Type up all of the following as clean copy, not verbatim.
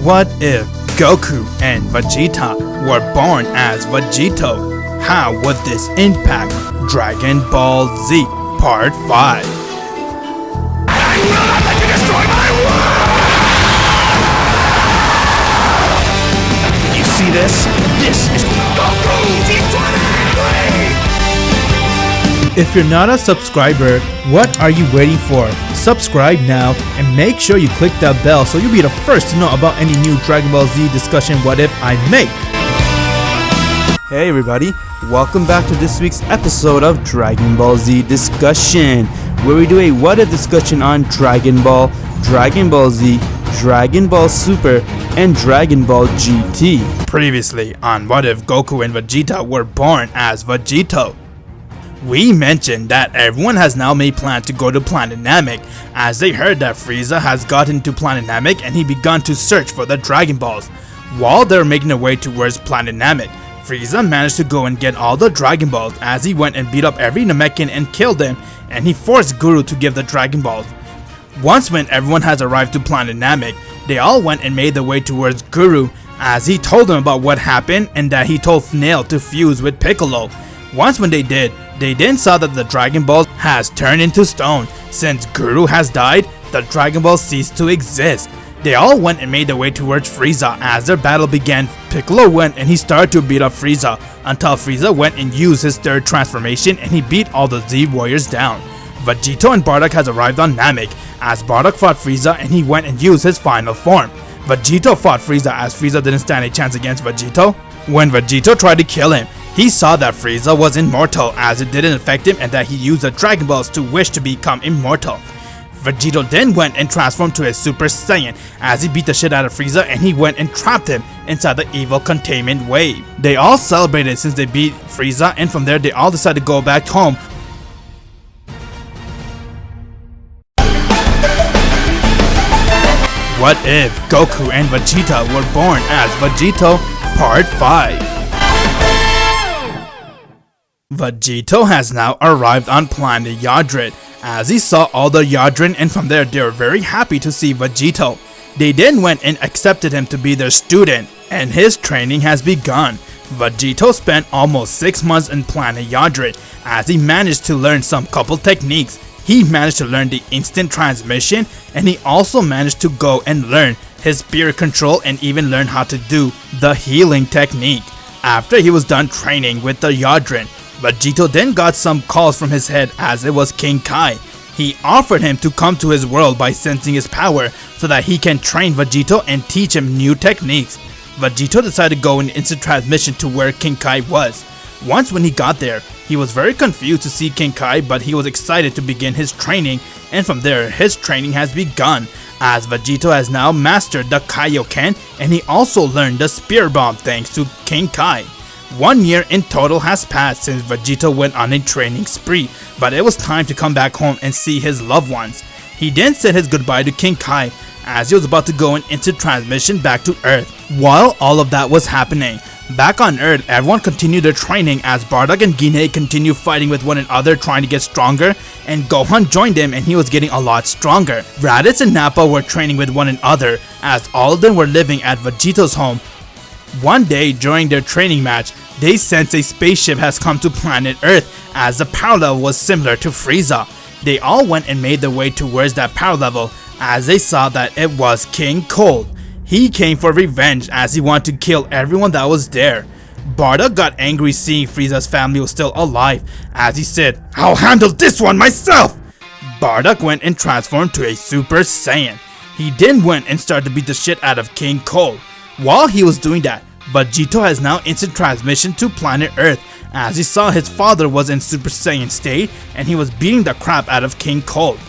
What if Goku and Vegeta were born as Vegito? How would this impact Dragon Ball Z Part 5? I will not let you destroy my world! You see this? This is Goku Z23! If you're not a subscriber, what are you waiting for? Subscribe now and make sure you click that bell so you'll be the first to know about any new Dragon Ball Z discussion what if I make. Hey everybody, welcome back to this week's episode of Dragon Ball Z Discussion, where we do a what if discussion on Dragon Ball, Dragon Ball Z, Dragon Ball Super, and Dragon Ball GT. Previously on What If Goku and Vegeta were born as Vegito. We mentioned that everyone has now made plans to go to Planet Namek, as they heard that Frieza has gotten to Planet Namek and he begun to search for the Dragon Balls. While they're making their way towards Planet Namek, Frieza managed to go and get all the Dragon Balls as he went and beat up every Namekian and killed them, and he forced Guru to give the Dragon Balls. Once when everyone has arrived to Planet Namek, they all went and made their way towards Guru, as he told them about what happened and that he told Snail to fuse with Piccolo. Once when they did, they then saw that the Dragon Ball has turned into stone. Since Guru has died, the Dragon Ball ceased to exist. They all went and made their way towards Frieza. As their battle began, Piccolo went and he started to beat up Frieza, until Frieza went and used his third transformation and he beat all the Z warriors down. Vegito and Bardock has arrived on Namek, as Bardock fought Frieza and he went and used his final form. Vegito fought Frieza, as Frieza didn't stand a chance against Vegito. When Vegito tried to kill him, he saw that Frieza was immortal, as it didn't affect him, and that he used the Dragon Balls to wish to become immortal. Vegito then went and transformed to a Super Saiyan, as he beat the shit out of Frieza and he went and trapped him inside the evil containment wave. They all celebrated since they beat Frieza, and from there they all decided to go back home. What if Goku and Vegeta were born as Vegito Part 5? Vegito has now arrived on planet Yadrin, as he saw all the Yadrin, and from there they were very happy to see Vegito. They then went and accepted him to be their student, and his training has begun. Vegito spent almost 6 months in planet Yadrin, as he managed to learn some couple techniques. He managed to learn the instant transmission, and he also managed to go and learn his spirit control and even learn how to do the healing technique. After he was done training with the Yadrin, Vegito then got some calls from his head, as it was King Kai. He offered him to come to his world by sensing his power so that he can train Vegito and teach him new techniques. Vegito decided to go in instant transmission to where King Kai was. Once when he got there, he was very confused to see King Kai, but he was excited to begin his training, and from there his training has begun, as Vegito has now mastered the Kaioken and he also learned the Spear Bomb thanks to King Kai. 1 year in total has passed since Vegito went on a training spree, but it was time to come back home and see his loved ones. He then said his goodbye to King Kai, as he was about to go in instant transmission back to Earth. While all of that was happening, back on Earth, everyone continued their training, as Bardock and Guinea continued fighting with one another trying to get stronger, and Gohan joined him and he was getting a lot stronger. Raditz and Nappa were training with one another, as all of them were living at Vegito's home. One day during their training match, they sensed a spaceship has come to planet Earth, as the power level was similar to Frieza. They all went and made their way towards that power level, as they saw that it was King Cold. He came for revenge, as he wanted to kill everyone that was there. Bardock got angry seeing Frieza's family was still alive, as he said, "I'll handle this one myself!" Bardock went and transformed to a Super Saiyan. He then went and started to beat the shit out of King Cold. While he was doing that, Vegito has now instant transmission to planet Earth, as he saw his father was in Super Saiyan state and he was beating the crap out of King Cold.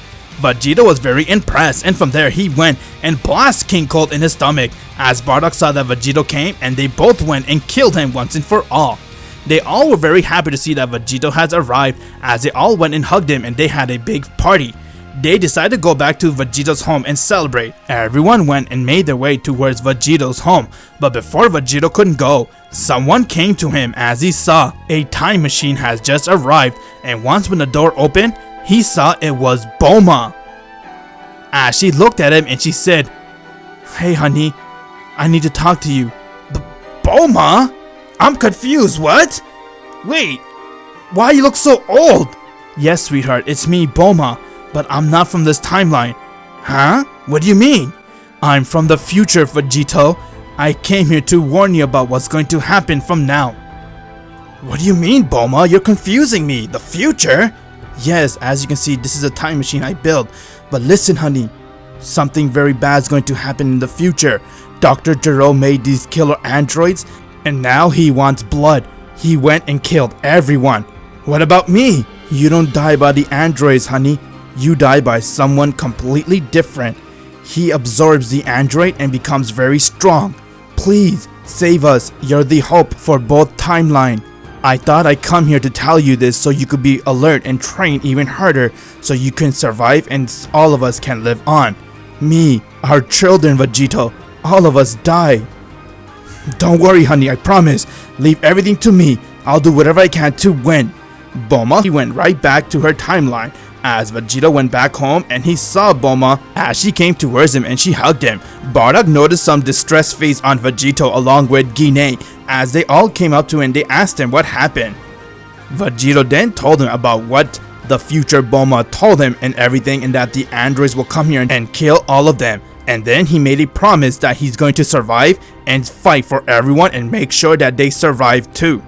Vegito was very impressed, and from there he went and blasted King Cold in his stomach, as Bardock saw that Vegito came and they both went and killed him once and for all. They all were very happy to see that Vegito has arrived, as they all went and hugged him and they had a big party. They decided to go back to Vegito's home and celebrate. Everyone went and made their way towards Vegito's home, but before Vegito couldn't go, someone came to him, as he saw a time machine has just arrived, and once when the door opened, he saw it was Bulma. As she looked at him and she said, "Hey honey, I need to talk to you. Bulma? I'm confused, what? Wait, why you look so old? Yes, sweetheart, it's me, Bulma, but I'm not from this timeline. Huh? What do you mean? I'm from the future, Vegito. I came here to warn you about what's going to happen from now. What do you mean, Bulma? You're confusing me. The future? Yes, as you can see, this is a time machine I built. But listen, honey, something very bad is going to happen in the future. Dr. Gero made these killer androids, and now he wants blood. He went and killed everyone. What about me? You don't die by the androids, honey. You die by someone completely different. He absorbs the android and becomes very strong. Please, save us. You're the hope for both timelines. I thought I'd come here to tell you this so you could be alert and train even harder so you can survive and all of us can live on. Me, our children, Vegito, all of us die. Don't worry, honey, I promise. Leave everything to me. I'll do whatever I can to win. Bulma, he went right back to her timeline. As Vegeta went back home and he saw Bulma as she came towards him and she hugged him. Bardock noticed some distressed face on Vegito along with Guinea. As they all came up to him and they asked him what happened. Vegito then told him about what the future Bulma told him and everything, and that the androids will come here and kill all of them. And then he made a promise that he's going to survive and fight for everyone and make sure that they survive too.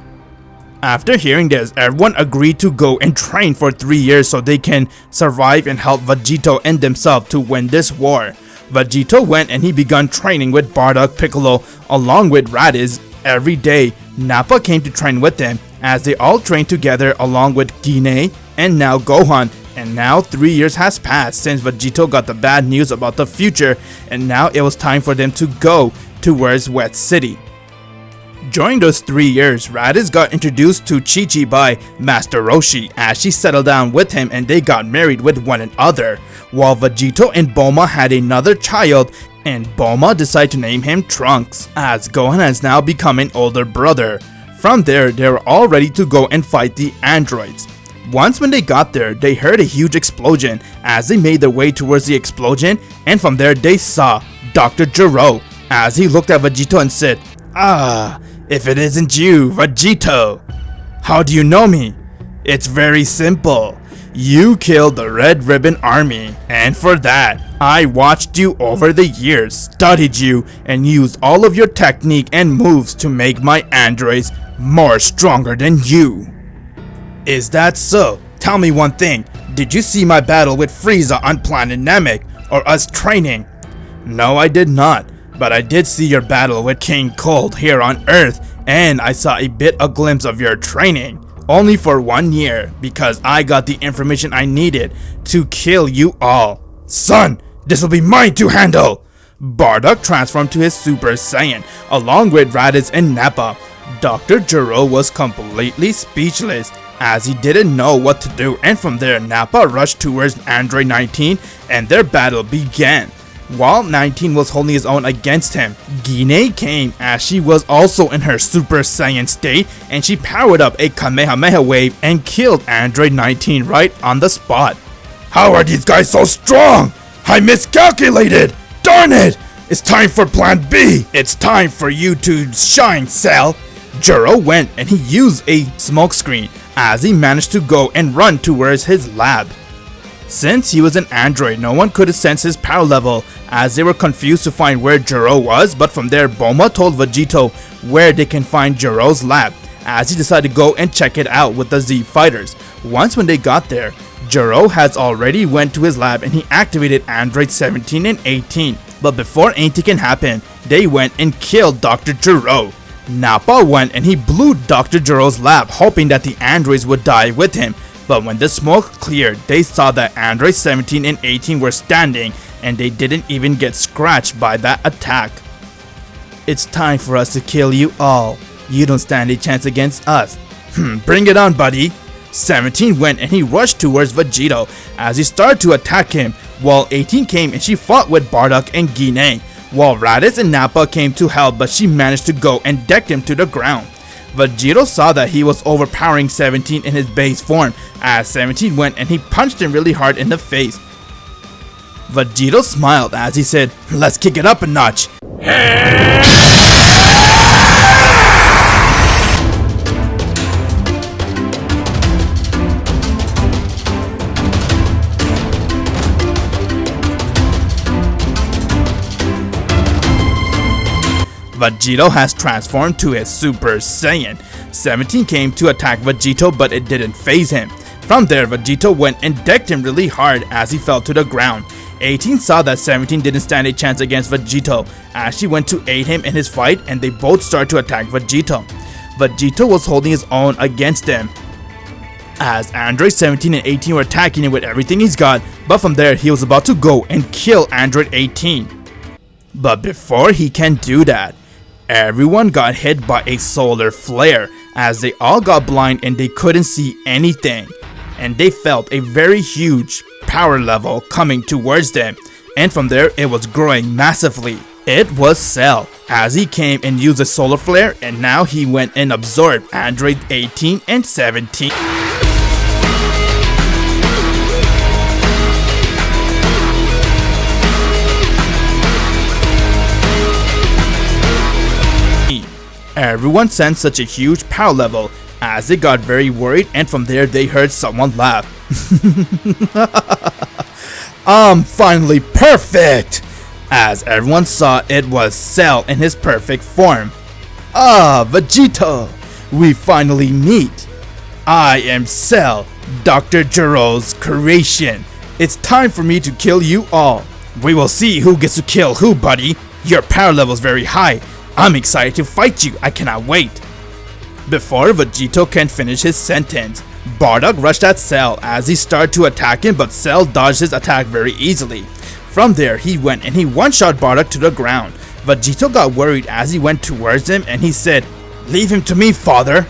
After hearing this, everyone agreed to go and train for 3 years so they can survive and help Vegito and themselves to win this war. Vegito went and he began training with Bardock, Piccolo along with Raditz every day. Nappa came to train with them as they all trained together along with Guinea and now Gohan. And now 3 years has passed since Vegito got the bad news about the future, and now it was time for them to go towards Wet City. During those 3 years, Raditz got introduced to Chi-Chi by Master Roshi as she settled down with him and they got married with one another, while Vegito and Bulma had another child, and Bulma decided to name him Trunks, as Gohan has now become an older brother. From there, they were all ready to go and fight the androids. Once when they got there, they heard a huge explosion as they made their way towards the explosion, and from there they saw Dr. Gero as he looked at Vegito and said, "Ah, if it isn't you, Vegito. How do you know me? It's very simple. You killed the Red Ribbon Army, and for that, I watched you over the years, studied you, and used all of your technique and moves to make my androids more stronger than you." Is that so? Tell me one thing. Did you see my battle with Frieza on planet Namek, or us training? No, I did not. But I did see your battle with King Cold here on Earth, and I saw a bit of glimpse of your training. Only for 1 year, because I got the information I needed to kill you all. Son, this'll be mine to handle! Bardock transformed to his Super Saiyan, along with Raditz and Nappa. Dr. Gero was completely speechless, as he didn't know what to do, and from there Nappa rushed towards Android 19 and their battle began. While 19 was holding his own against him, Guinea came as she was also in her Super Saiyan state, and she powered up a Kamehameha wave and killed Android 19 right on the spot. How are these guys so strong? I miscalculated! Darn it! It's time for Plan B! It's time for you to shine, Cell! Gero went and he used a smokescreen as he managed to go and run towards his lab. Since he was an android, no one could sense his power level as they were confused to find where Gero was, but from there Bulma told Vegito where they can find Gero's lab as he decided to go and check it out with the Z fighters. Once when they got there, Gero has already went to his lab and he activated Android 17 and 18. But before anything can happen, they went and killed Dr. Gero. Nappa went and he blew Dr. Gero's lab, hoping that the androids would die with him. But when the smoke cleared, they saw that Android 17 and 18 were standing, and they didn't even get scratched by that attack. It's time for us to kill you all. You don't stand a chance against us. Bring it on, buddy. 17 went and he rushed towards Vegito as he started to attack him, while 18 came and she fought with Bardock and Guinea, while Raditz and Nappa came to help, but she managed to go and decked him to the ground. Vegito saw that he was overpowering 17 in his base form as 17 went and he punched him really hard in the face. Vegito smiled as he said, "Let's kick it up a notch." Vegito has transformed to his Super Saiyan. 17 came to attack Vegito, but it didn't phase him. From there, Vegito went and decked him really hard as he fell to the ground. 18 saw that 17 didn't stand a chance against Vegito as she went to aid him in his fight, and they both started to attack Vegito. Vegito was holding his own against them, as Android 17 and 18 were attacking him with everything he's got, but from there he was about to go and kill Android 18. But before he can do that, everyone got hit by a solar flare as they all got blind and they couldn't see anything. And they felt a very huge power level coming towards them. And from there it was growing massively. It was Cell, as he came and used a solar flare, and now he went and absorbed Android 18 and 17. Everyone sensed such a huge power level as they got very worried, and from there they heard someone laugh. I'm finally perfect! As everyone saw, it was Cell in his perfect form. Ah, Vegeta! We finally meet! I am Cell, Dr. Gero's creation. It's time for me to kill you all. We will see who gets to kill who, buddy. Your power level is very high. I'm excited to fight you, I cannot wait. Before Vegito can finish his sentence, Bardock rushed at Cell as he started to attack him, but Cell dodged his attack very easily. From there he went and he one-shot Bardock to the ground. Vegito got worried as he went towards him and he said, "Leave him to me, father.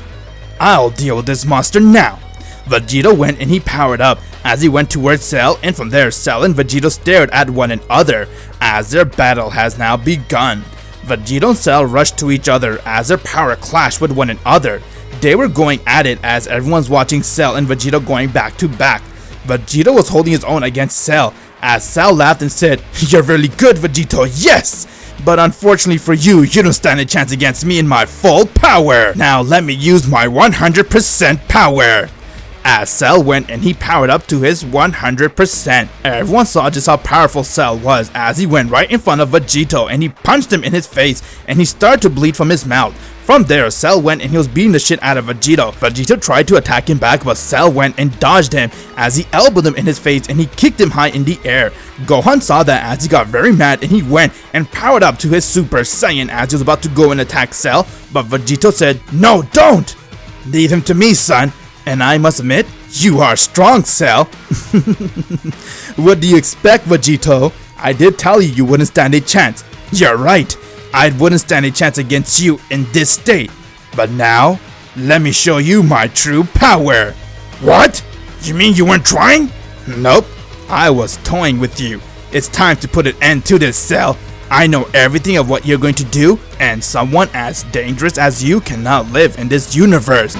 I'll deal with this monster now." Vegito went and he powered up as he went towards Cell, and from there Cell and Vegito stared at one another as their battle has now begun. Vegito and Cell rushed to each other as their power clashed with one another. They were going at it as everyone's watching Cell and Vegito going back to back. Vegito was holding his own against Cell as Cell laughed and said, "You're really good, Vegito, yes! But unfortunately for you, you don't stand a chance against me in my full power. Now let me use my 100% power." As Cell went and he powered up to his 100%. Everyone saw just how powerful Cell was as he went right in front of Vegito and he punched him in his face and he started to bleed from his mouth. From there, Cell went and he was beating the shit out of Vegito. Vegito tried to attack him back, but Cell went and dodged him as he elbowed him in his face and he kicked him high in the air. Gohan saw that as he got very mad and he went and powered up to his Super Saiyan as he was about to go and attack Cell, but Vegito said, "No, don't! Leave him to me, son. And I must admit, you are strong, Cell." What do you expect, Vegito? I did tell you you wouldn't stand a chance. You're right. I wouldn't stand a chance against you in this state. But now, let me show you my true power. What? You mean you weren't trying? Nope. I was toying with you. It's time to put an end to this, Cell. I know everything of what you're going to do, and someone as dangerous as you cannot live in this universe.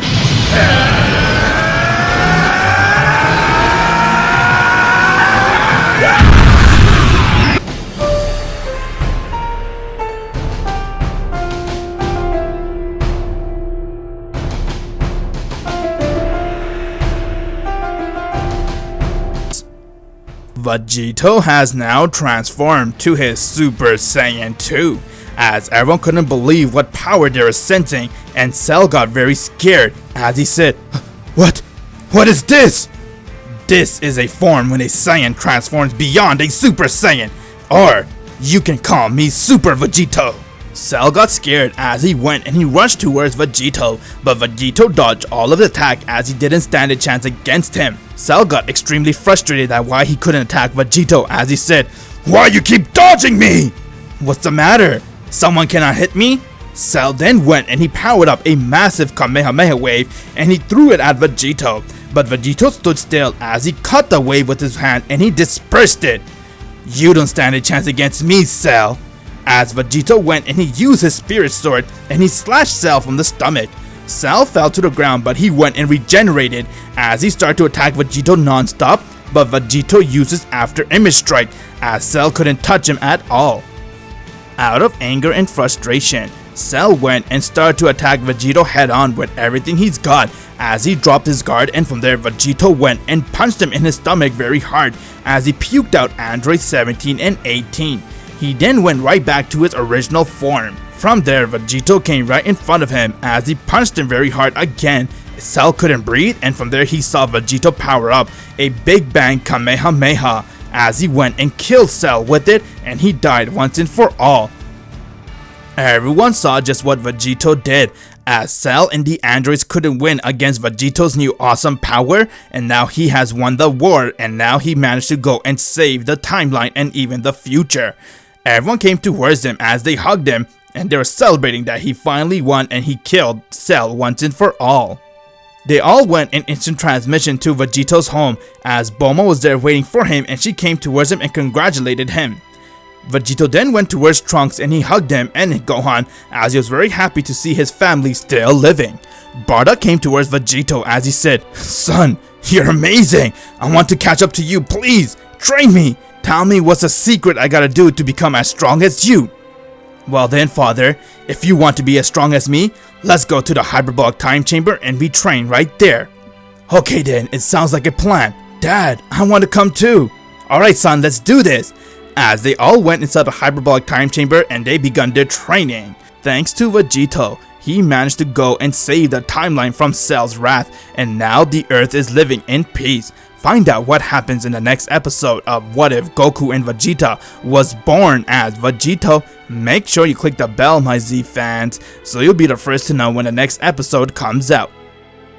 Vegito has now transformed to his Super Saiyan 2, as everyone couldn't believe what power they were sensing, and Cell got very scared as he said, What? What is this? This is a form when a Saiyan transforms beyond a Super Saiyan, or you can call me Super Vegito. Cell got scared as he went and he rushed towards Vegito, but Vegito dodged all of the attack as he didn't stand a chance against him. Cell got extremely frustrated at why he couldn't attack Vegito as he said, "Why you keep dodging me? What's the matter? Someone cannot hit me?" Cell then went and he powered up a massive Kamehameha wave and he threw it at Vegito, but Vegito stood still as he caught the wave with his hand and he dispersed it. "You don't stand a chance against me, Cell." As Vegito went and he used his spirit sword and he slashed Cell from the stomach. Cell fell to the ground, but he went and regenerated as he started to attack Vegito non-stop, but Vegito used his after image strike as Cell couldn't touch him at all. Out of anger and frustration, Cell went and started to attack Vegito head on with everything he's got as he dropped his guard, and from there Vegito went and punched him in his stomach very hard as he puked out androids 17 and 18. He then went right back to his original form. From there Vegito came right in front of him as he punched him very hard again. Cell couldn't breathe, and from there he saw Vegito power up a Big Bang Kamehameha as he went and killed Cell with it, and he died once and for all. Everyone saw just what Vegito did, as Cell and the androids couldn't win against Vegito's new awesome power, and now he has won the war, and now he managed to go and save the timeline and even the future. Everyone came towards him as they hugged him, and they were celebrating that he finally won and he killed Cell once and for all. They all went in instant transmission to Vegito's home as Bulma was there waiting for him, and she came towards him and congratulated him. Vegito then went towards Trunks and he hugged him and Gohan as he was very happy to see his family still living. Bardock came towards Vegito as he said, "Son, you're amazing. I want to catch up to you, please. Train me. Tell me what's the secret I gotta do to become as strong as you." "Well then, father, if you want to be as strong as me, let's go to the hyperbolic time chamber and be trained right there." "Okay then, it sounds like a plan. Dad, I want to come too." "Alright son, let's do this." As they all went inside the hyperbolic time chamber and they begun their training. Thanks to Vegito, he managed to go and save the timeline from Cell's wrath, and now the Earth is living in peace. Find out what happens in the next episode of What If Goku and Vegeta was born as Vegito. Make sure you click the bell, my Z fans, so you'll be the first to know when the next episode comes out.